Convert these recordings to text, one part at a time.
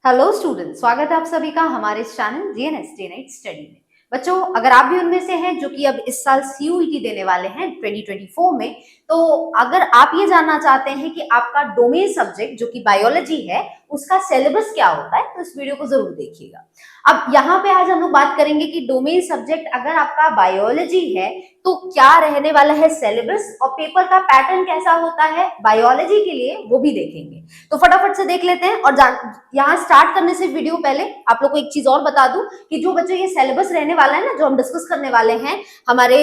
Hello student, स्वागत है आप सभी का हमारे इस channel GNS day night study में। बच्चों, अगर आप भी उनमें से हैं जो कि अब इस साल सीयूईटी देने वाले हैं 2024 में, तो अगर आप ये जानना चाहते हैं कि आपका डोमेन सब्जेक्ट जो कि बायोलॉजी है उसका सिलेबस क्या होता है, तो इस वीडियो को जरूर देखिएगा। अब यहाँ पे आज हम लोग बात करेंगे कि डोमेन सब्जेक्ट अगर आपका बायोलॉजी है तो क्या रहने वाला है सिलेबस, और पेपर का पैटर्न कैसा होता है बायोलॉजी के लिए वो भी देखेंगे। तो फटाफट से देख लेते हैं। और यहाँ स्टार्ट करने से वीडियो पहले आप लोग को एक चीज और बता दूं कि जो बच्चों ये सिलेबस रहने वाला है ना, जो हम डिस्कस करने वाले हैं हमारे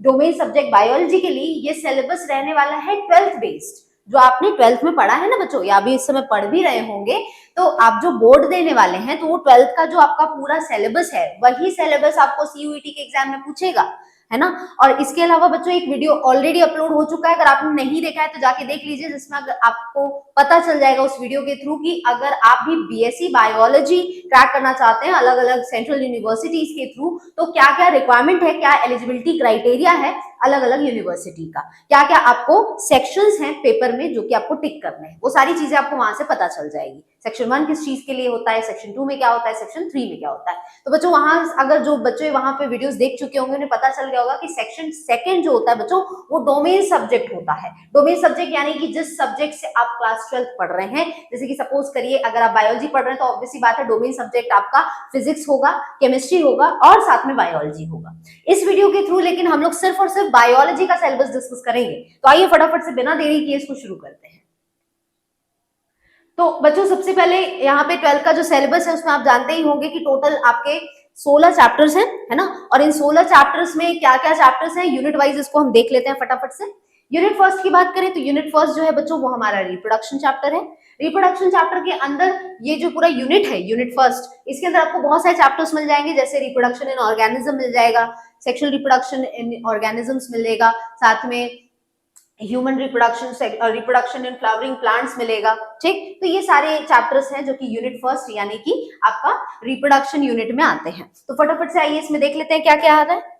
डोमेन सब्जेक्ट बायोलॉजी के लिए, ये सिलेबस रहने वाला है 12th बेस्ड। जो आपने 12th में पढ़ा है ना बच्चों, या अभी इस समय पढ़ भी रहे होंगे, तो आप जो बोर्ड देने वाले हैं तो वो 12th का जो आपका पूरा सिलेबस है वही सिलेबस आपको सीयूईटी के एग्जाम में पूछेगा, है ना। और इसके अलावा बच्चों एक वीडियो ऑलरेडी अपलोड हो चुका है, अगर आपने नहीं देखा है तो जाके देख लीजिए, जिसमें अगर आपको पता चल जाएगा उस वीडियो के थ्रू कि अगर आप भी बीएससी बायोलॉजी क्रैक करना चाहते हैं अलग अलग सेंट्रल यूनिवर्सिटीज के थ्रू, तो क्या क्या रिक्वायरमेंट है, क्या एलिजिबिलिटी क्राइटेरिया है अलग अलग यूनिवर्सिटी का, क्या क्या आपको सेक्शंस हैं पेपर में जो कि आपको टिक करने हैं, वो सारी चीजें आपको वहां से पता चल जाएगी। सेक्शन 1 किस चीज के लिए होता है, सेक्शन 2 में क्या होता है, सेक्शन 3 में क्या होता है। तो बच्चों वहां अगर जो बच्चे वहां पे वीडियोस देख चुके होंगे उन्हें पता चल गया होगा कि सेक्शन 2 जो होता है बच्चों वो डोमेन सब्जेक्ट होता है। डोमेन सब्जेक्ट यानी कि जिस सब्जेक्ट से आप क्लास 12 पढ़ रहे हैं, जैसे कि सपोज करिए अगर आप बायोलॉजी पढ़ रहे हैं तो ऑब्वियसली बात है डोमेन सब्जेक्ट आपका फिजिक्स होगा, केमिस्ट्री होगा और साथ में बायोलॉजी होगा। इस वीडियो के थ्रू लेकिन हम लोग सिर्फ और सिर्फ बायोलॉजी का सिलेबस डिस्कस करेंगे। तो आइए फटाफट से बिना देरी किए इसको शुरू करते हैं। तो बच्चों सबसे पहले यहाँ पे 12th का जो सिलेबस है उसमें आप जानते ही होंगे कि टोटल आपके 16 चैप्टर्स हैं, है ना। और इन 16 चैप्टर्स में क्या क्या चैप्टर्स हैं यूनिट वाइज इसको हम देख लेते हैं फटाफट से। यूनिट फर्स्ट की बात करें तो यूनिट फर्स्ट जो है बच्चों वो हमारा रिप्रोडक्शन चैप्टर है। रिप्रोडक्शन चैप्टर के अंदर ये जो पूरा यूनिट है यूनिट फर्स्ट, इसके अंदर आपको बहुत सारे चैप्टर्स मिल जाएंगे, जैसे रिप्रोडक्शन इन ऑर्गेनिज्म मिल जाएगा, सेक्सुअल रिप्रोडक्शन इन ऑर्गेनिजम्स मिलेगा, साथ में human reproduction in flowering plants मिलेगा। ठीक, तो ये सारे चैप्टर्स हैं जो कि यूनिट फर्स्ट यानी कि आपका रिप्रोडक्शन यूनिट में आते हैं। तो फटाफट से आइए इसमें देख लेते हैं क्या क्या आता है।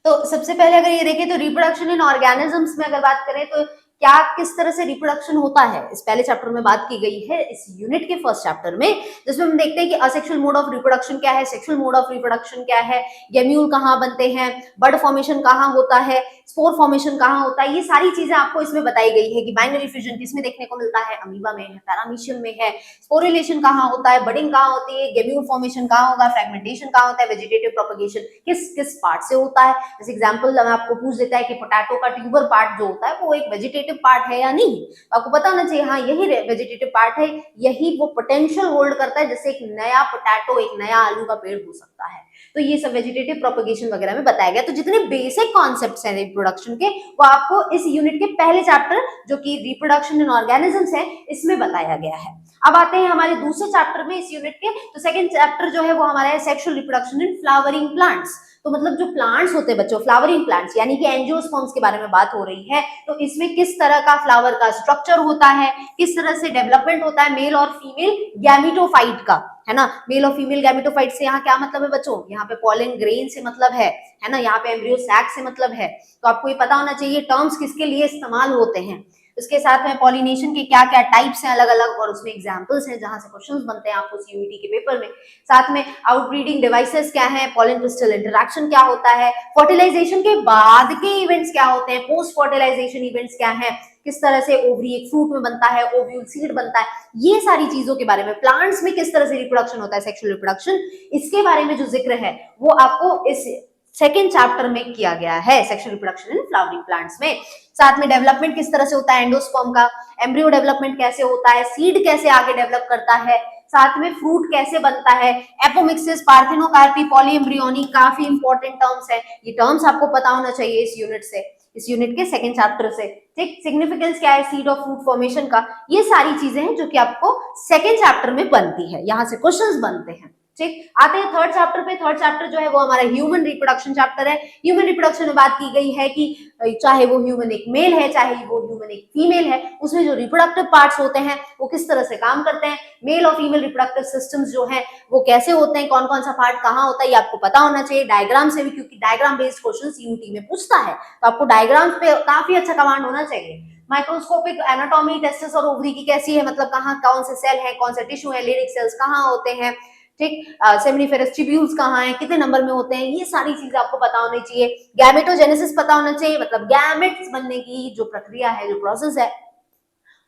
तो सबसे पहले अगर ये देखें तो रिप्रोडक्शन इन ऑर्गेनिजम्स में अगर बात करें तो क्या किस तरह से रिप्रोडक्शन होता है इस पहले चैप्टर में बात की गई है, इस यूनिट के फर्स्ट चैप्टर में, जिसमें हम देखते हैं कि असेक्सुअल मोड ऑफ रिप्रोडक्शन क्या है, सेक्सुअल मोड ऑफ रिप्रोडक्शन क्या है, गेम्यूल कहाँ बनते हैं, बड फॉर्मेशन कहाँ होता है, स्पोर फॉर्मेशन कहाँ होता है, ये सारी चीजें आपको इसमें बताई गई है कि बाइनरी फ्यूजन किसमें देखने को मिलता है, अमीबा में है, पैरामीशियम में है, स्पोरिलेशन कहाँ होता है, बडिंग कहाँ होती है, गेम्यूल फॉर्मेशन कहाँ होगा, फ्रेगमेंटेशन कहाँ होता है, वेजिटेटिव प्रोपगेशन किस किस पार्ट से होता है। जैसे एग्जांपल आपको पूछ देता है कि पोटैटो का ट्यूबर पार्ट जो होता है वो एक वेजिटेटिव पार्ट है या नहीं, तो आपको पता होना चाहिए हाँ यही वेजिटेटिव पार्ट है, यही वो पोटेंशियल होल्ड करता है जैसे एक नया पोटैटो, एक नया आलू का पेड़ हो सकता है। तो ये सब वेजिटेटिव प्रोपगेशन वगैरह में बताया गया। तो जितने बेसिक कॉन्सेप्ट्स हैं रिप्रोडक्शन के वो आपको इस यूनिट के पहले चैप्टर जो कि रिप्रोडक्शन इन ऑर्गेनिजम्स है इसमें बताया गया है। अब आते हैं हमारे दूसरे चैप्टर में इस यूनिट के। तो सेकंड चैप्टर जो है वो हमारा है sexual reproduction in flowering plants. तो मतलब जो प्लांट्स होते हैं बच्चों, फ्लावरिंग प्लांट्स यानी कि एंजियोस्पर्म्स के बारे में बात हो रही है। तो इसमें किस तरह का फ्लावर का स्ट्रक्चर होता है, किस तरह से डेवलपमेंट होता है मेल और फीमेल गैमेटोफाइट का, है ना। मेल और फीमेल गैमेटोफाइट से यहाँ क्या मतलब है बच्चों, यहाँ पे पॉलन ग्रेन से मतलब है ना, यहाँ पे एम्ब्रियो सैक से मतलब है। तो आपको ये पता होना चाहिए टर्म्स किसके लिए इस्तेमाल होते हैं। इसके साथ में पॉलिनेशन के क्या क्या टाइप्स हैं अलग अलग, और उसमें एग्जांपल्स हैं जहां से क्वेश्चंस बनते हैं आपको सीयूईटी के पेपर में। साथ में आउटब्रीडिंग डिवाइसेस क्या है, पॉलन क्रिस्टल इंटरेक्शन क्या होता है, फर्टिलाइजेशन के बाद के इवेंट्स क्या होते हैं, पोस्ट फर्टिलाइजेशन इवेंट्स क्या है, किस तरह से ओवरी एक फ्रूट में बनता है, ओव्यूल सीड बनता है, ये सारी चीजों के बारे में, प्लांट्स में किस तरह से रिप्रोडक्शन होता है, सेक्सुअल रिप्रोडक्शन, इसके बारे में जो जिक्र है वो आपको इस सेकेंड चैप्टर में किया गया है, sexual reproduction in flowering plants में। साथ में डेवलपमेंट किस तरह से होता है एंडोस्पर्म का, एम्ब्रियो डेवलपमेंट कैसे होता है, सीड कैसे आगे डेवलप करता है, साथ में फ्रूट कैसे बनता है, एपोमिक्सिस, पार्थिनोकार्पी, पॉलीएम्ब्रियोनी, काफी इंपॉर्टेंट टर्म्स है। ये टर्म्स आपको पता होना चाहिए इस यूनिट से, इस यूनिट के सेकंड चैप्टर से। ठीक, सिग्निफिकेंस क्या है सीड और फ्रूट फॉर्मेशन का, ये सारी चीजें हैं जो कि आपको सेकंड चैप्टर में बनती है, यहां से क्वेश्चंस बनते हैं। ठीक, आते हैं थर्ड चैप्टर पे। थर्ड चैप्टर जो है वो हमारा ह्यूमन रिप्रोडक्शन चैप्टर है। ह्यूमन रिप्रोडक्शन में बात की गई है कि चाहे वो ह्यूमन एक मेल है चाहे वो ह्यूमन एक फीमेल है, उसमें जो रिप्रोडक्टिव पार्ट्स होते हैं वो किस तरह से काम करते हैं, मेल और फीमेल रिप्रोडक्टिव सिस्टम्स जो हैं वो कैसे होते हैं, कौन कौन सा पार्ट कहाँ होता है, ये आपको पता होना चाहिए डायग्राम से भी, क्योंकि डायग्राम बेस्ड क्वेश्चन सीयूटी में पूछता है, तो आपको डायग्राम पे काफी अच्छा कमांड होना चाहिए। माइक्रोस्कोपिक एनाटॉमी टेस्टिस और ओवरी की कैसी है, मतलब कहाँ कौन से सेल है, कौन से टिश्यू है, लिरिक सेल्स कहाँ होते हैं, ठीक, सेमिनिफेरस ट्यूब्यूल्स कहाँ हैं, कितने नंबर में होते हैं, ये सारी चीजें आपको पता होनी चाहिए। गैमेटोजेनेसिस पता होना चाहिए, मतलब गैमेट्स बनने की जो प्रक्रिया है, जो प्रोसेस है,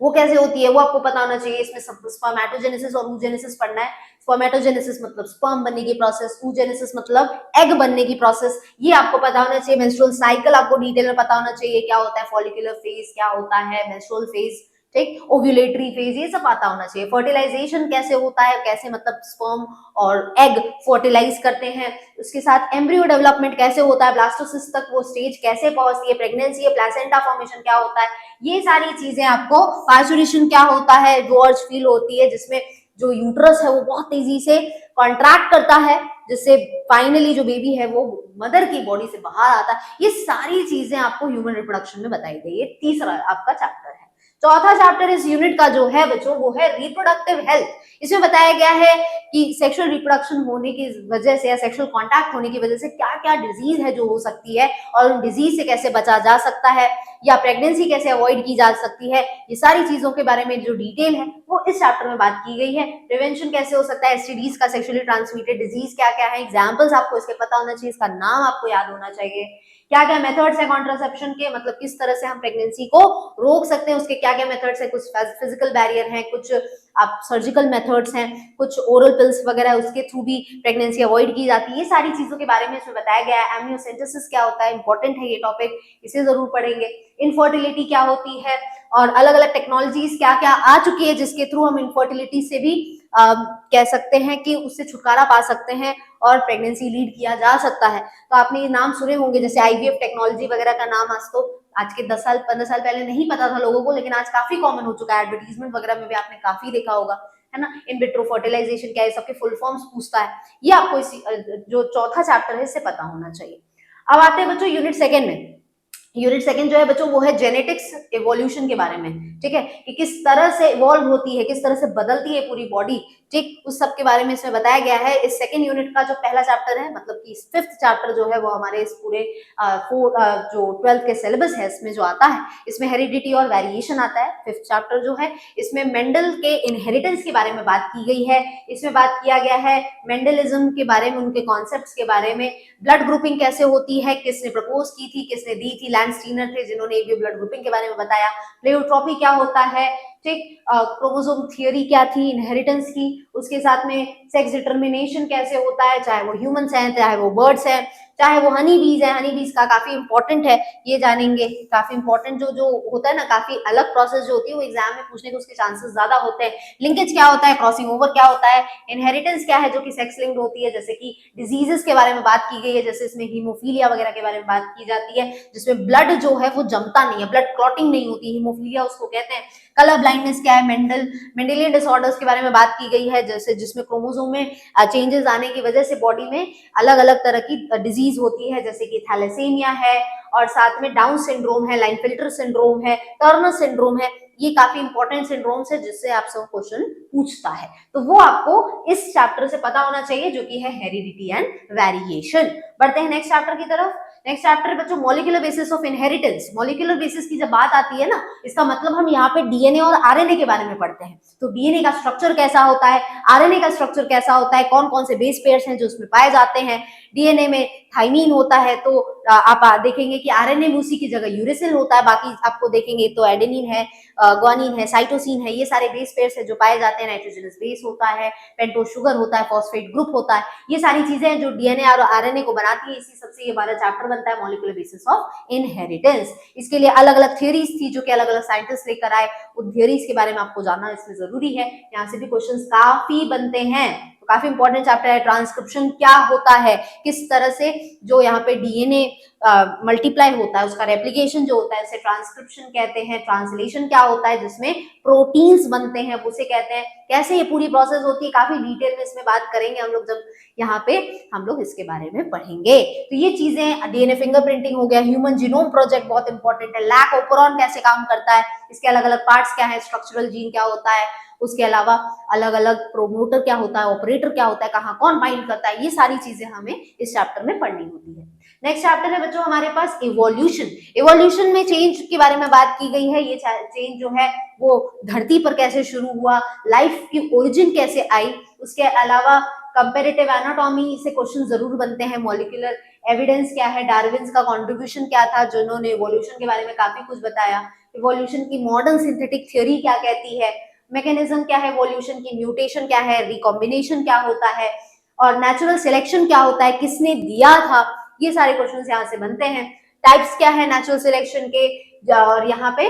वो कैसे होती है वो आपको पता होना चाहिए। इसमें स्पर्मेटोजेनेसिस और oogenesis पढ़ना है। स्पर्मेटोजेनेसिस मतलब स्पर्म बनने की प्रोसेस, oogenesis मतलब एग बनने की प्रोसेस, ये आपको पता होना चाहिए। मेंस्ट्रुअल साइकिल आपको डिटेल में पता होना चाहिए, क्या होता है फॉलिकुलर फेज, क्या होता है मेंस्ट्रुअल फेज, ठीक, ओव्यूलेटरी फेज, ये सब पता होना चाहिए। फर्टिलाइजेशन कैसे होता है, कैसे मतलब स्पर्म और एग फर्टिलाइज करते हैं, उसके साथ एम्ब्रियो डेवलपमेंट कैसे होता है, ब्लास्टोसिस्ट तक वो स्टेज कैसे पहुंचती है, प्रेगनेंसी है, प्लेसेंटा फॉर्मेशन क्या होता है, ये सारी चीजें आपको, पार्चुरेशन क्या होता है, जॉर्ज फील होती है जिसमें जो यूट्रस है वो बहुत तेजी से कॉन्ट्रैक्ट करता है, जिससे फाइनली जो बेबी है वो मदर की बॉडी से बाहर आता है। ये सारी चीजें आपको ह्यूमन रिप्रोडक्शन में बताई गई है। तीसरा आपका चैप्टर है। चौथा चैप्टर इस यूनिट का जो है बच्चों वो है रिप्रोडक्टिव हेल्थ। इसमें बताया गया है कि सेक्सुअल रिप्रोडक्शन होने की वजह से या सेक्सुअल कांटेक्ट होने की वजह से क्या क्या डिजीज है जो हो सकती है, और उन डिजीज से कैसे बचा जा सकता है, या प्रेगनेंसी कैसे अवॉइड की जा सकती है, ये सारी चीजों के बारे में जो डिटेल है वो इस चैप्टर में बात की गई है। प्रिवेंशन कैसे हो सकता है, एसटीडीज का, सेक्सुअली ट्रांसमिटेड डिजीज क्या क्या है, एग्जाम्पल्स आपको इसके पता होना चाहिए, इसका नाम आपको याद होना चाहिए, क्या क्या मेथड्स है कॉन्ट्रासेप्शन के, मतलब किस तरह से हम प्रेगनेंसी को रोक सकते हैं, उसके क्या क्या मेथड्स है, कुछ फिजिकल बैरियर है, कुछ आप सर्जिकल मेथड्स हैं, कुछ ओरल पिल्स वगैरह उसके थ्रू भी प्रेगनेंसी अवॉइड की जाती है। ये सारी चीजों के बारे में इसमें बताया गया है। एमनियोसेंटेसिस क्या होता है, इंपॉर्टेंट है ये टॉपिक, इसे जरूर पढ़ेंगे। इनफर्टिलिटी क्या होती है, और अलग अलग टेक्नोलॉजीज क्या क्या आ चुकी है जिसके थ्रू हम इनफर्टिलिटी से भी कह सकते हैं कि उससे छुटकारा पा सकते हैं और प्रेगनेंसी लीड किया जा सकता है। तो आपने ये नाम सुने होंगे, जैसे आईवीएफ टेक्नोलॉजी वगैरह का नाम आज के 10 साल 15 साल पहले नहीं पता था लोगों को, लेकिन आज काफी कॉमन हो चुका है। एडवर्टीजमेंट वगैरह में भी आपने काफी देखा होगा, है ना। इन विट्रो फर्टिलाइजेशन क्या है, सबके फुल फॉर्म्स पूछता है। ये आपको इसी जो चौथा चैप्टर है इससे पता होना चाहिए। अब आते हैं बच्चों यूनिट सेकेंड में। यूनिट सेकंड जो है बच्चों वो है जेनेटिक्स एवोल्यूशन के बारे में, ठीक है, कि किस तरह से इवॉल्व होती है, किस तरह से बदलती है पूरी बॉडी, ठीक, उस सब के बारे में इसमें बताया गया है। इस सेकंड यूनिट का जो पहला चैप्टर है, मतलब कि फिफ्थ चैप्टर जो है वो हमारे इस पूरे जो 12th के सिलेबस है इसमें जो आता है, इसमें हेरिडिटी और वेरिएशन आता है। फिफ्थ चैप्टर जो है इसमें मेंडल के इनहेरिटेंस के बारे में बात की गई है। इसमें बात किया गया है मेंडलिज्म के बारे में, उनके कॉन्सेप्ट्स के बारे में, ब्लड ग्रुपिंग कैसे होती है, किसने प्रपोज की थी, किसने दी थी, लैंड स्टीनर थे जिन्होंने ये ब्लड ग्रुपिंग के बारे में बताया। प्लेयोट्रॉपी क्या होता है, ठीक, क्रोमोसोम थियोरी क्या थी इनहेरिटेंस की, उसके साथ में सेक्स डिटर्मिनेशन कैसे होता है, चाहे वो ह्यूमंस हैं, चाहे वो बर्ड्स हैं, चाहे वो हनी बीज है। हनी बीज का काफी इंपॉर्टेंट है, ये जानेंगे। काफी इंपॉर्टेंट जो जो होता है ना, काफी अलग प्रोसेस जो होती है वो एग्जाम में पूछने के उसके चांसेस ज्यादा होते हैं। लिंकेज क्या होता है, क्रॉसिंग ओवर क्या होता है, इनहेरिटेंस क्या है जो कि सेक्स लिंक्ड होती है, जैसे कि डिजीजेस के बारे में बात की गई है, जैसे इसमें हीमोफीलिया वगैरह के बारे में बात की जाती है, जिसमें ब्लड जो है वो जमता नहीं है, ब्लड क्लॉटिंग नहीं होती, हीमोफीलिया उसको कहते हैं। कलर ब्लाइंडनेस क्या है, मेंडेलियन डिसऑर्डर्स के बारे में बात की गई है, जैसे जिसमें क्रोमोसोम में चेंजेस आने की वजह से बॉडी में अलग अलग तरह की डिजीज होती है, जैसे कि थैलेसेमिया है, और साथ में डाउन सिंड्रोम है, लाइनफिल्टर सिंड्रोम है, टर्नर सिंड्रोम है। ये काफी इंपॉर्टेंट सिंड्रोम्स है जिससे आपसे क्वेश्चन पूछता है, तो वो आपको इस चैप्टर से पता होना चाहिए, जो कि है हेरिडिटी एंड वेरिएशन। बढ़ते हैं नेक्स्ट चैप्टर की तरफ। नेक्स्ट चैप्टर बच्चों molecular basis of inheritance. Molecular basis की जब बात आती है ना, इसका मतलब हम यहाँ पे डीएनए और आरएनए के बारे में पढ़ते हैं। तो डीएनए का स्ट्रक्चर कैसा होता है, आरएनए का स्ट्रक्चर कैसा होता है, कौन कौन से बेस पेयर्स हैं जो उसमें पाए जाते हैं। डीएनए में थाइमीन होता है, तो आप देखेंगे कि आरएनए में उसी की जगह यूरेसिल होता है, बाकी आपको देखेंगे तो एडेनिन है, ग्वानिन है, साइटोसिन है, ये सारे बेस पेयर्स है जो पाए जाते हैं। नाइट्रोजनस बेस होता है, पेंटोज शुगर होता है, फॉस्फेट ग्रुप होता है। ये सारी चीजें हैं जो डीएनए और आरएनए को बनाती है। इसी सबसे ये हमारा चैप्टर बनता है मॉलिक्यूलर बेसिस ऑफ इनहेरिटेंस। इसके लिए अलग अलग थ्योरीज थी जो कि अलग अलग साइंटिस्ट लेकर आए, उन थ्योरीज के बारे में आपको जानना इसमें जरूरी है। यहाँ से भी क्वेश्चंस काफी बनते हैं, तो काफी इंपॉर्टेंट चैप्टर है। ट्रांसक्रिप्शन क्या होता है, किस तरह से जो यहाँ पे डीएनए मल्टीप्लाई होता है, उसका रेप्लिकेशन जो होता है उसे ट्रांसक्रिप्शन कहते हैं। ट्रांसलेशन क्या होता है, जिसमें प्रोटीन्स बनते हैं, उसे कहते हैं। कैसे ये पूरी प्रोसेस होती है काफी डिटेल में इसमें बात करेंगे हम लोग, जब यहाँ पे हम लोग इसके बारे में पढ़ेंगे। तो ये चीजें, डीएनए फिंगरप्रिंटिंग हो गया, ह्यूमन जीनोम प्रोजेक्ट बहुत इंपॉर्टेंट है, लैक ओपरॉन कैसे काम करता है, इसके अलग अलग पार्ट्स क्या है, स्ट्रक्चरल जीन क्या होता है, उसके अलावा अलग अलग प्रोमोटर क्या होता है, ऑपरेटर क्या होता है, कहाँ कौन बाइंड करता है, ये सारी चीजें हमें इस चैप्टर में पढ़नी होती है। नेक्स्ट चैप्टर है बच्चों हमारे पास इवोल्यूशन। इवोल्यूशन में चेंज के बारे में बात की गई है। ये चेंज जो है वो धरती पर कैसे शुरू हुआ, लाइफ की ओरिजिन कैसे आई, उसके अलावा कंपेरेटिव एनाटॉमी से क्वेश्चन जरूर बनते हैं, मॉलिक्यूलर एविडेंस क्या है, डार्विन्स का कंट्रीब्यूशन क्या था जिन्होंने इवोल्यूशन के बारे में काफी कुछ बताया, इवोल्यूशन की मॉडर्न सिंथेटिक थ्योरी क्या कहती है, मैकेनिज्म क्या है इवोल्यूशन की, म्यूटेशन क्या है, रिकॉम्बिनेशन क्या होता है, और नेचुरल सिलेक्शन क्या होता है, किसने दिया था, ये सारे क्वेश्चंस यहाँ से बनते हैं। टाइप्स क्या है नेचुरल सिलेक्शन के, और यहाँ पे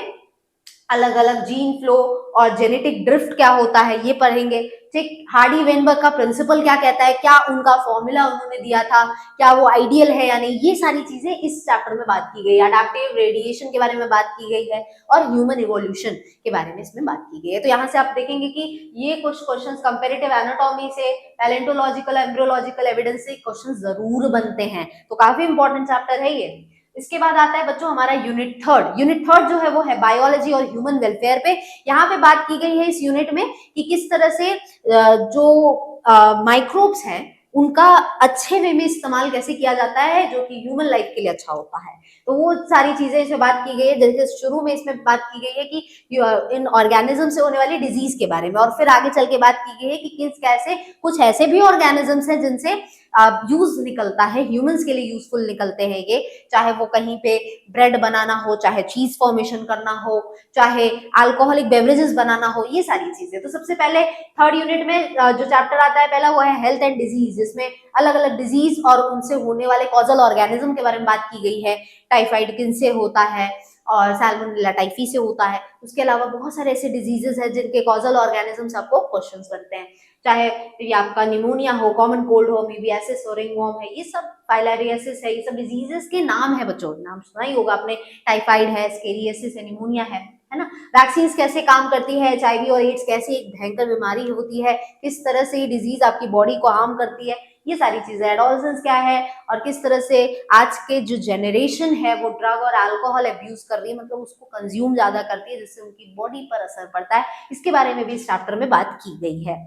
अलग अलग जीन फ्लो और जेनेटिक ड्रिफ्ट क्या होता है ये पढ़ेंगे। ठीक, हार्डी वेनबर्ग का प्रिंसिपल क्या कहता है, क्या उनका फॉर्मूला उन्होंने दिया था, क्या वो आइडियल है या नहीं, ये सारी चीजें इस चैप्टर में बात की गई है। अडैप्टिव रेडिएशन के बारे में बात की गई है और ह्यूमन इवोल्यूशन के बारे में इसमें बात की गई है। तो यहाँ से आप देखेंगे कि ये कुछ क्वेश्चन कंपेरेटिव एनाटॉमी से, पैलेंटोलॉजिकल एम्ब्रियोलॉजिकल एविडेंस से क्वेश्चन जरूर बनते हैं, तो काफी इंपॉर्टेंट चैप्टर है ये। इसके बाद आता है बच्चों हमारा यूनिट थर्ड। यूनिट थर्ड जो है वो है बायोलॉजी और ह्यूमन वेलफेयर पे। यहाँ पे बात की गई है इस यूनिट में कि किस तरह से जो माइक्रोब्स हैं उनका अच्छे वे में इस्तेमाल कैसे किया जाता है जो कि ह्यूमन लाइफ के लिए अच्छा होता है। तो वो सारी चीजें इसमें बात की गई है। जैसे शुरू में इसमें बात की गई है कि इन ऑर्गेनिज्म से होने वाली डिजीज के बारे में, और फिर आगे चल के बात की गई है कि किस कैसे कुछ ऐसे भी ऑर्गेनिजम्स हैं जिनसे यूज निकलता है, ह्यूमंस के लिए यूजफुल निकलते हैं ये, चाहे वो कहीं पे ब्रेड बनाना हो, चाहे चीज फॉर्मेशन करना हो, चाहे अल्कोहलिक बेवरेजेस बनाना हो, ये सारी चीजें। तो सबसे पहले थर्ड यूनिट में जो चैप्टर आता है पहला वो है हेल्थ एंड डिजीज, जिसमें अलग अलग डिजीज और उनसे होने वाले कॉजल ऑर्गेनिज्म के बारे में बात की गई है। टाइफाइड किनसे होता है और सैल्मोनेला टाइफी से होता है। उसके अलावा बहुत सारे ऐसे डिजीजेस हैं जिनके कॉजल ऑर्गेनिज्म आपको क्वेश्चंस बनते हैं, चाहे ये आपका निमोनिया हो, कॉमन कोल्ड हो, मीबियासिस हो, रिंगवॉर्म है, ये सब फाइलेरियासिस है, ये सब डिजीजेस के नाम है बच्चों, नाम सुना ही होगा आपने, टाइफाइड है, स्केरियासिस है, निमोनिया है ना। वैक्सीन कैसे काम करती है, एचआईवी और एड्स कैसे एक भयंकर बीमारी होती है, किस तरह से ये डिजीज आपकी बॉडी को हार्म करती है, ये सारी चीजें। एडोलसेंस क्या है और किस तरह से आज के जो जनरेशन है वो ड्रग और अल्कोहल अब्यूज कर रही है, मतलब उसको कंज्यूम ज्यादा करती है जिससे उनकी बॉडी पर असर पड़ता है, इसके बारे में भी इस चैप्टर में बात की गई है।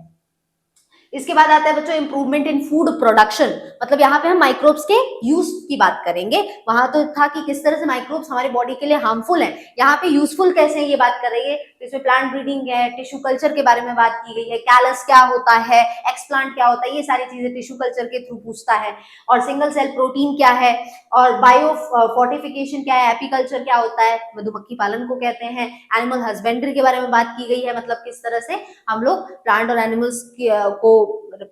इसके बाद आता है बच्चों इंप्रूवमेंट इन फूड प्रोडक्शन, मतलब यहाँ पे हम माइक्रोब्स के यूज की बात करेंगे। वहां तो था कि किस तरह से माइक्रोब्स हमारी बॉडी के लिए हार्मफुल हैं, यहाँ पे यूजफुल कैसे हैं ये बात कर रही है। तो इसमें प्लांट ब्रीडिंग है, टिश्यू कल्चर के बारे में बात की गई है, कैलस क्या होता है, एक्सप्लांट क्या होता है, ये सारी चीजें टिश्यू कल्चर के थ्रू पूछता है। और सिंगल सेल प्रोटीन क्या है, और बायो फोर्टिफिकेशन क्या है, एपीकल्चर क्या होता है, मधुमक्खी पालन को कहते हैं। एनिमल हस्बेंड्री के बारे में बात की गई है, मतलब किस तरह से हम लोग प्लांट और एनिमल्स को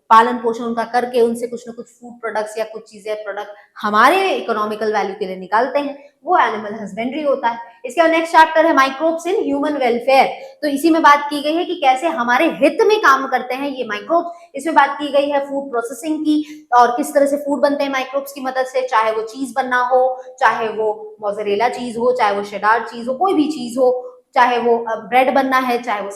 पालन पोषण उनका करके उनसे कुछ ना कुछ फूड प्रोडक्ट्स या कुछ चीजें प्रोडक्ट हमारे इकोनॉमिकल वैल्यू के लिए निकालते हैं, वो एनिमल हस्बेंड्री होता है। इसके बाद नेक्स्ट चैप्टर है माइक्रोब्स इन ह्यूमन वेलफेयर। तो इसी में बात की गई है कि कैसे हमारे हित में काम करते हैं ये माइक्रोब्स। इसमें बात की गई है फूड प्रोसेसिंग की और किस तरह से फूड बनते हैं माइक्रोब्स की मदद से, चाहे वो चीज बनना हो, चाहे वो मोज़रेला चीज हो, चाहे वो शेडार चीज हो, कोई भी चीज हो, चाहे वो ब्रेड बनना है, चाहे वो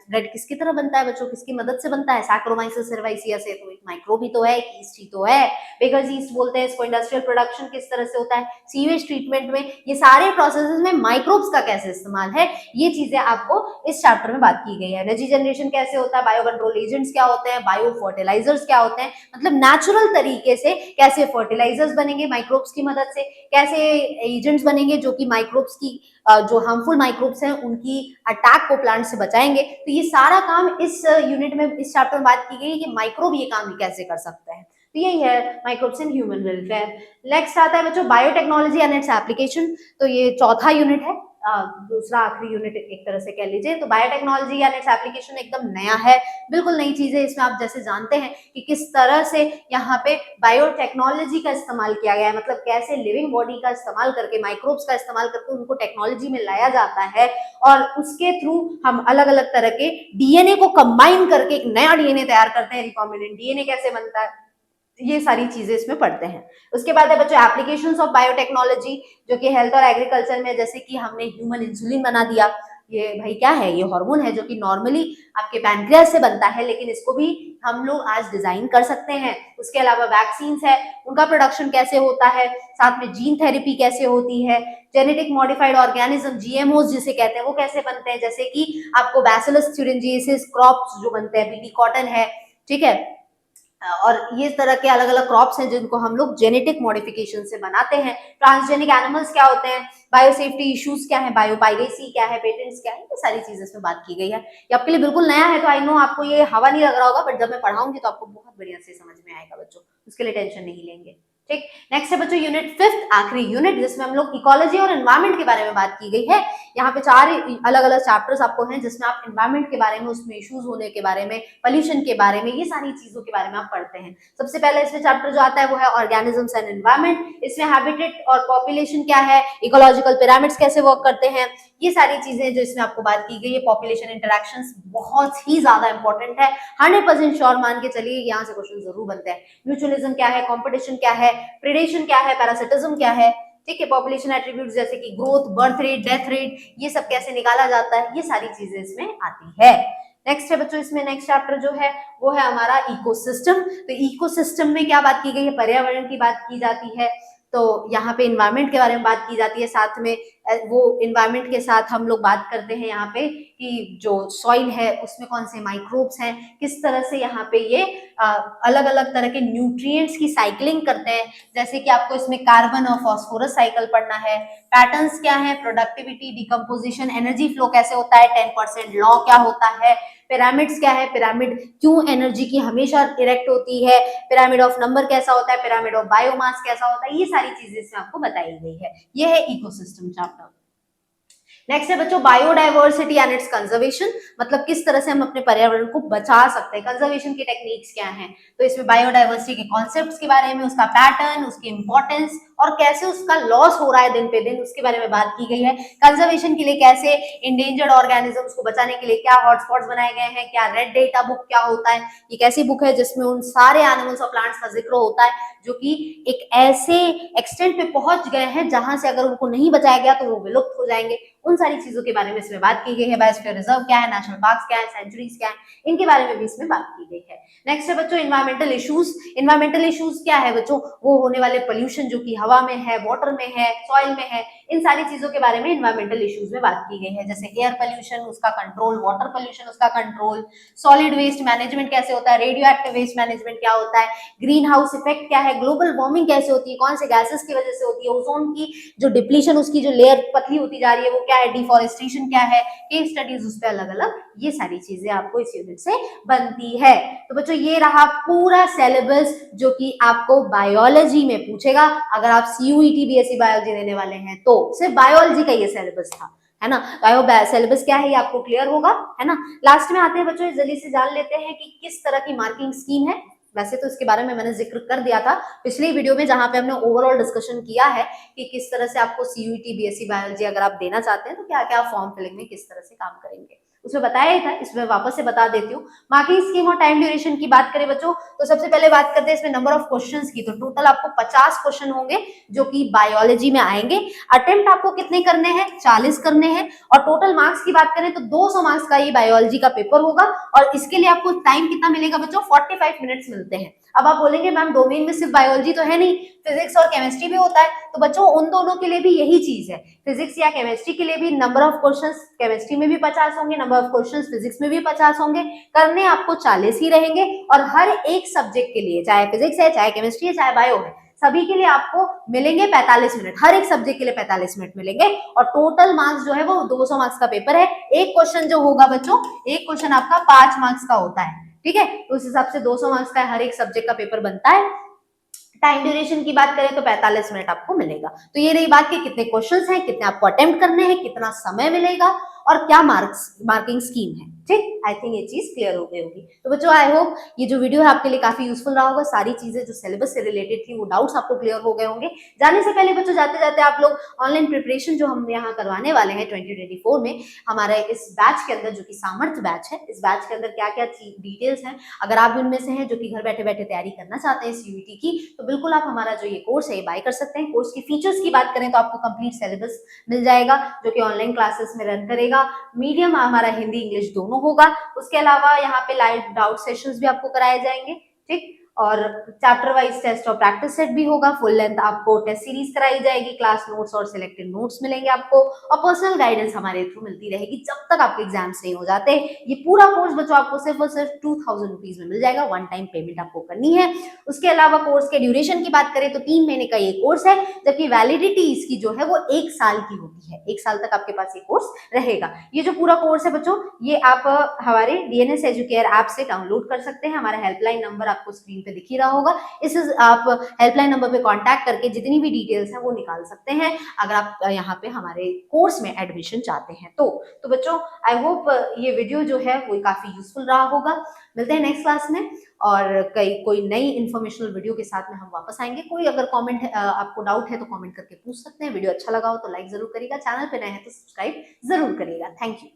ब्रेड किसकी तरह बनता है बच्चों, किसकी मदद से बनता है, सैक्रोमाइसिस सर्वाइसिया से, तो एक माइक्रोब ही तो है, ईस्ट ही तो है, बेकर्स ईस्ट बोलते हैं इसको। इंडस्ट्रियल प्रोडक्शन किस तरह से होता है, सीवेज ट्रीटमेंट में, ये सारे प्रोसेसेस में माइक्रोब्स का कैसे इस्तेमाल है, ये चीजें आपको इस चैप्टर में बात की गई है। एनर्जी जनरेशन कैसे होता है, बायो कंट्रोल एजेंट्स क्या होते हैं, बायो फर्टिलाइजर्स क्या होते हैं, मतलब नेचुरल तरीके से कैसे फर्टिलाइजर्स बनेंगे माइक्रोब्स की मदद से, कैसे एजेंट्स बनेंगे जो कि माइक्रोब्स की जो हार्मफुल माइक्रोब्स हैं उनकी अटैक को प्लांट से बचाएंगे। तो ये सारा काम इस यूनिट में, इस चैप्टर में बात की गई है कि माइक्रोब ये काम कैसे कर सकते हैं। तो यही है microbes in human welfare. Next आता है बच्चों बायोटेक्नोलॉजी एंड इट्स एप्लीकेशन। तो ये चौथा यूनिट है, दूसरा आखिरी यूनिट एक तरह से कह लीजिए। तो बायोटेक्नोलॉजी एंड इट्स एप्लीकेशन एकदम नया है, बिल्कुल नई चीज है। इसमें आप जैसे जानते हैं कि किस तरह से यहाँ पे बायोटेक्नोलॉजी का इस्तेमाल किया गया है, मतलब कैसे लिविंग बॉडी का इस्तेमाल करके, माइक्रोब्स का इस्तेमाल करके उनको टेक्नोलॉजी में लाया जाता है और उसके थ्रू हम अलग अलग तरह के डीएनए को कंबाइन करके एक नया डीएनए तैयार करते हैं। रिकॉम्बिनेंट डीएनए कैसे बनता है, ये सारी चीजें इसमें पढ़ते हैं। उसके बाद है बच्चों एप्लीकेशंस ऑफ बायोटेक्नोलॉजी, जो कि हेल्थ और एग्रीकल्चर में, जैसे कि हमने ह्यूमन इंसुलिन बना दिया। ये भाई क्या है, ये हार्मोन है जो कि नॉर्मली आपके पैनक्रियास से बनता है, लेकिन इसको भी हम लोग आज डिजाइन कर सकते हैं। उसके अलावा वैक्सीन्स है, उनका प्रोडक्शन कैसे होता है, साथ में जीन थेरेपी कैसे होती है, जेनेटिक मॉडिफाइड ऑर्गेनिज्म जीएमओस जिसे कहते हैं वो कैसे बनते हैं, जैसे कि आपको बैसिलस थ्यूरिंजिएसिस क्रॉप्स जो बनते हैं, बीटी कॉटन है, ठीक है, और ये तरह के अलग अलग क्रॉप्स हैं जिनको हम लोग जेनेटिक मॉडिफिकेशन से बनाते हैं। ट्रांसजेनिक एनिमल्स क्या होते हैं, बायोसेफ्टी इश्यूज क्या है, बायोपायरेसी क्या है, पेटेंट्स क्या है, ये सारी चीजें इसमें बात की गई है। ये आपके लिए बिल्कुल नया है, तो आई नो आपको ये हवा नहीं लग रहा होगा, बट जब मैं पढ़ाऊंगी तो आपको बहुत बढ़िया से समझ में आएगा बच्चों, उसके लिए टेंशन नहीं लेंगे। ठीक, नेक्स्ट है बच्चों यूनिट 5, आखिरी यूनिट, जिसमें हम लोग इकोलॉजी और एनवायरमेंट के बारे में बात की गई है। यहाँ पे 4 अलग अलग चैप्टर्स आपको हैं, जिसमें आप एनवायरमेंट के बारे में, उसमें इश्यूज होने के बारे में, पोल्यूशन के बारे में, ये सारी चीजों के बारे में आप पढ़ते हैं। सबसे पहले इसमें चैप्टर जो आता है वो है ऑर्गेनिजम्स एंड एनवायरमेंट। इसमें हैबिटेट और पॉपुलेशन क्या है, इकोलॉजिकल पिरामिड्स कैसे वर्क करते हैं, ये सारी चीजें जो इसमें आपको बात की गई है। पॉपुलेशन इंटरेक्शंस बहुत ही ज्यादा इंपॉर्टेंट है, 100% श्योर मान के चलिए, यहाँ से क्वेश्चन जरूर बनते हैं। म्यूचुअलिज्म क्या है, कॉम्पिटिशन क्या है, प्रेडेशन क्या है, पैरासिटिज्म क्या है, ठीक है, पॉपुलेशन एट्रीब्यूट्स जैसे कि growth, birth rate, death rate, ये सब कैसे निकाला जाता है, ये सारी चीजें इसमें आती है। नेक्स्ट है बच्चों, इसमें नेक्स्ट चैप्टर जो है वो है हमारा इकोसिस्टम। तो इकोसिस्टम में क्या बात की गई है, पर्यावरण की बात की जाती है। तो यहाँ पे इन्वायरमेंट के बारे में बात की जाती है, साथ में वो इन्वायरमेंट के साथ हम लोग बात करते हैं यहाँ पे कि जो सॉइल है उसमें कौन से माइक्रोब्स हैं, किस तरह से यहाँ पे ये अलग अलग तरह के न्यूट्रिएंट्स की साइक्लिंग करते हैं। जैसे कि आपको इसमें कार्बन और फास्फोरस साइकिल पढ़ना है। पैटर्न्स क्या है, प्रोडक्टिविटी, डिकम्पोजिशन, एनर्जी फ्लो कैसे होता है, 10% लॉ क्या होता है, पिरामिड्स क्या है, पिरामिड क्यों एनर्जी की हमेशा इरेक्ट होती है, पिरामिड ऑफ नंबर कैसा होता है, पिरामिड ऑफ बायोमास कैसा होता है, ये सारी चीजें इसमें आपको बताई गई है। ये है इकोसिस्टम चैप्टर। नेक्स्ट है बच्चों बायोडाइवर्सिटी एंड इट्स कंजर्वेशन, मतलब किस तरह से हम अपने पर्यावरण को बचा सकते हैं, कंजर्वेशन की टेक्निक्स क्या हैं। तो इसमें बायोडाइवर्सिटी के कॉन्सेप्ट्स के बारे में, उसका पैटर्न, उसकी इंपॉर्टेंस और कैसे उसका लॉस हो रहा है दिन पे दिन, उसके बारे में बात की गई है। कंजर्वेशन के लिए कैसे इंडेंजर्ड ऑर्गेनिजम्स को बचाने के लिए क्या हॉटस्पॉट्स बनाए गए हैं, क्या रेड डेटा बुक क्या होता है, ये कैसी बुक है जिसमें उन सारे एनिमल्स और प्लांट्स का जिक्र होता है जो कि एक ऐसे एक्सटेंट पे पहुंच गए हैं जहां से अगर उनको नहीं बचाया गया तो वो विलुप्त हो जाएंगे। उन सारी चीजों के बारे में इसमें बात की गई है। बायोस्फीयर रिजर्व क्या है, नेशनल पार्क्स क्या है, सेंचुरीज क्या है, इनके बारे में भी इसमें बात की गई है। नेक्स्ट है बच्चों इन्वायरमेंटल इश्यूज। इन्वायरमेंटल इश्यूज क्या है बच्चों, वो होने वाले पोल्यूशन जो कि हवा में है, वाटर में है, सॉइल में है, इन सारी चीजों के बारे में इन्वायरमेंटल इश्यूज में बात की गई है। जैसे एयर पोल्यूशन उसका कंट्रोल, वाटर पोल्यूशन उसका कंट्रोल, सॉलिड वेस्ट मैनेजमेंट कैसे होता है, रेडियो एक्टिव वेस्ट मैनेजमेंट क्या होता है, ग्रीन हाउस इफेक्ट क्या है, ग्लोबल वार्मिंग कैसे होती है, कौन से गैसेस की वजह से होती है, ओजोन की जो डिप्लीशन, उसकी जो लेयर पतली होती जा रही है वो क्या है, डिफॉरेस्टेशन क्या है, केस स्टडीज उस पर अलग अलग, ये सारी चीजें आपको इस यूनिट से बनती है। तो बच्चों ये रहा पूरा सिलेबस जो कि आपको बायोलॉजी में पूछेगा। अगर आप सीयूईटी बीएससी बायोलॉजी देने वाले हैं तो सिर्फ बायोलॉजी का ये सिलेबस था, है ना। आई होप सिलेबस क्या है ये आपको क्लियर होगा, है ना। लास्ट में आते हैं बच्चों, जल्दी से जान लेते हैं कि किस तरह की मार्किंग स्कीम है। वैसे तो इसके बारे में मैंने जिक्र कर दिया था पिछली वीडियो में, जहां पे हमने ओवरऑल डिस्कशन किया है कि किस तरह से आपको सीयूईटी बीएससी बायोलॉजी अगर आप देना चाहते हैं तो क्या क्या फॉर्म फिलिंग में किस तरह से काम करेंगे, उसमें बताया ही था। इसमें वापस से बता देती हूँ। मार्किंग स्कीम और टाइम ड्यूरेशन की बात करें बच्चों, तो सबसे पहले बात करते हैं इसमें नंबर ऑफ क्वेश्चंस की। तो टोटल आपको 50 क्वेश्चन होंगे जो कि बायोलॉजी में आएंगे। अटेम्प्ट आपको कितने करने हैं, 40 करने हैं। और टोटल मार्क्स की बात करें तो 200 मार्क्स का ये बायोलॉजी का पेपर होगा। और इसके लिए आपको टाइम कितना मिलेगा बच्चों, 45 मिनट्स मिलते हैं। अब आप बोलेंगे मैम डोमेन में सिर्फ बायोलॉजी तो है नहीं, फिजिक्स और केमिस्ट्री भी होता है। तो बच्चों उन दोनों के लिए भी यही चीज है, फिजिक्स या केमिस्ट्री के लिए भी नंबर ऑफ क्वेश्चंस केमिस्ट्री में भी 50 होंगे, नंबर ऑफ क्वेश्चंस फिजिक्स में भी 50 होंगे, करने आपको 40 ही रहेंगे। और हर एक सब्जेक्ट के लिए, चाहे फिजिक्स है, चाहे केमिस्ट्री है, चाहे बायो है, सभी के लिए आपको मिलेंगे 45 मिनट, हर एक सब्जेक्ट के लिए 45 मिनट मिलेंगे। और टोटल मार्क्स जो है वो 200 मार्क्स का पेपर है। एक क्वेश्चन जो होगा बच्चों, एक क्वेश्चन आपका 5 मार्क्स का होता है, ठीक है। तो उस हिसाब से 200 मार्क्स का हर एक सब्जेक्ट का पेपर बनता है। टाइम ड्यूरेशन की बात करें तो 45 मिनट आपको मिलेगा। तो ये रही बात कि कितने क्वेश्चंस हैं, कितने आपको अटेम्प्ट करने हैं, कितना समय मिलेगा और क्या मार्किंग स्कीम है, ठीक। आई थिंक ये चीज क्लियर हो गई होगी। तो बच्चों आई होप ये जो वीडियो है आपके लिए काफी यूजफुल रहा होगा। सारी चीजें जो सिलेबस से रिलेटेड थी वो डाउट्स आपको क्लियर हो गए होंगे। जाने से पहले बच्चों जाते जाते आप लोग ऑनलाइन प्रिपरेशन जो हम यहाँ करवाने वाले हैं 2024 में, हमारे इस बैच के अंदर जो कि सामर्थ्य बैच है, इस बैच के अंदर क्या क्या डिटेल्स हैं, अगर आप उनमें से हैं जो कि घर बैठे बैठे तैयारी करना चाहते हैं सीयूईटी की, तो बिल्कुल आप हमारा जो ये कोर्स है ये बाय कर सकते हैं। कोर्स की फीचर्स की बात करें तो आपको कंप्लीट सिलेबस मिल जाएगा जो कि ऑनलाइन क्लासेस में रन करेगा। मीडियम हमारा हिंदी इंग्लिश दोनों होगा। उसके अलावा यहाँ पे लाइव डाउट सेशंस भी आपको कराए जाएंगे, ठीक। और चैप्टर वाइज टेस्ट और प्रैक्टिस सेट भी होगा। फुल लेंथ आपको टेस्ट सीरीज कराई जाएगी, क्लास नोट्स और सिलेक्टेड नोट्स मिलेंगे आपको, और पर्सनल गाइडेंस हमारे थ्रू मिलती रहेगी जब तक आपके एग्जाम्स नहीं हो जाते। ये पूरा कोर्स बच्चों आपको सिर्फ और सिर्फ 2000 रुपीज में मिल जाएगा, वन टाइम पेमेंट आपको करनी है। उसके अलावा कोर्स के ड्यूरेशन की बात करें तो 3 महीने का ये कोर्स है, जबकि वैलिडिटी इसकी जो है वो 1 साल की होती है। 1 साल तक आपके पास ये कोर्स रहेगा। ये जो पूरा कोर्स है बच्चों, ये आप हमारे डीएनएस एजुकेयर ऐप से डाउनलोड कर सकते हैं। हमारा हेल्पलाइन नंबर आपको स्क्रीन पे दिख ही रहा होगा। इस आप हेल्पलाइन नंबर पे कांटेक्ट करके जितनी भी डिटेल्स है वो निकाल सकते हैं, अगर आप यहाँ पे हमारे कोर्स में एडमिशन चाहते हैं तो बच्चों आई होप ये वीडियो जो है वो काफी यूजफुल रहा होगा। मिलते हैं नेक्स्ट क्लास में और कोई नई इन्फॉर्मेशनल वीडियो के साथ में हम वापस आएंगे। कोई अगर कमेंट आपको डाउट है तो कमेंट करके पूछ सकते हैं। वीडियो अच्छा लगा हो तो लाइक जरूर करिएगा, चैनल पे नए हैं तो सब्सक्राइब जरूर करिएगा। Thank you.